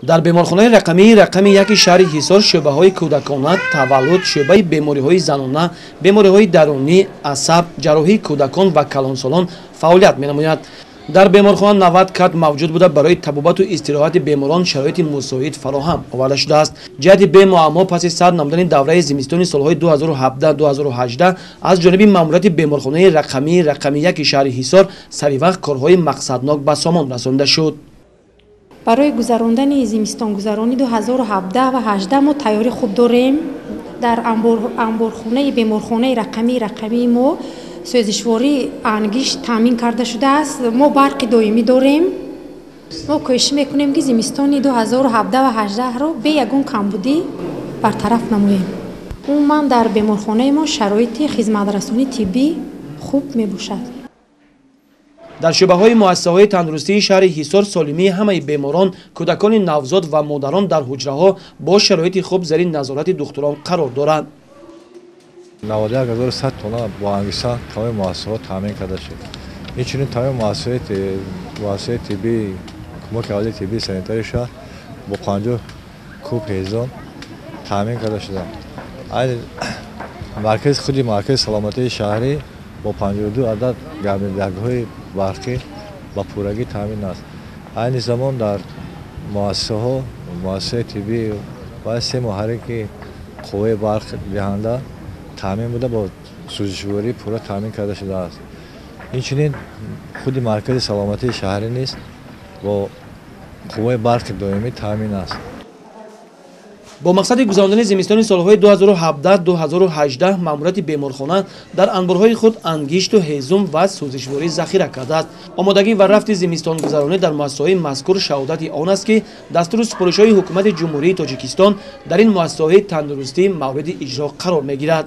дар беморхонаи рақами яки шаҳри ҳисор шӯъбаҳои кӯдакона, таваллуд, шӯъбаи бемориҳои занона, бемориҳои дарунӣ, асаб, ҷарроҳии кӯдакон ва калонсолон фаъолият менамояд. дар беморхона 90 кат мавҷуд буда барои табобату истироҳати беморон шароити мусоид фароҳам оварда шудааст. ҷиҳати бемуаммо паси сар намудани давраи зимистони солҳои 2017-2018 аз ҷониби маъмурияти беморхонаи рақами яки шаҳри ҳисор саривақт корҳои мақсаднок ба сомон расонида шуд. барои гузарондани зимистонгузарони 2017 ва 2018 мо тайёрӣ хуб дорем. дар анборхонаи беморхонаи рақами мо сӯзишворӣ ангишт таъмин карда шудааст. мо барқи доимӣ дорем. мо кӯшиш мекунем ки зимистони 2017 ва 2018-ро бе ягон камбудӣ бартараф намоем. умуман дар беморхонаи мо шароити хизматрасонии тиббӣ хуб мебошад. дар шӯъбаҳои муассисаҳои тандурустии шаҳри ҳисор солимии ҳамаи беморон, кӯдакони навзод ва модарон дар ҳуҷраҳо бо шароити хуб зери назорати духтурон қарор доранд. 91100 тонна бо ангисан тамоми муассисаҳо таъмин карда шуд. инчунин тамоми муассисаи тиббии кӯмаки аввалии тиббии санитарии шаҳр бо 50 куб ҳезон таъмин карда шуданд. айни худи маркази саломатии шаҳрӣ бо 52 адад гармидоргоҳои барқӣ ба пуррагӣ таъмин аст. айни замон дар муассисаи тиббӣ ва 3 муҳаррики қувваи барқ диҳанда таъмин буда бо сӯзишвории пурра таъмин карда шудааст. инчунин худи маркази саломатии шаҳрӣ низ бо қувваи барқи доимӣ таъмин аст. бо мақсади гузарондани зимистони солҳои 2017-2018 маъмурияти беморхона дар анборҳои худ ангишту ҳезум ва сӯзишворӣ захира кардааст. омодагӣ ва рафти зимистонгузаронӣ дар муассисаҳои мазкур шаҳодати он аст ки дастуру супоришҳои ҳукумати ҷумҳурии тоҷикистон дар ин муассисаҳои тандурустӣ мавриди иҷро қарор мегирад.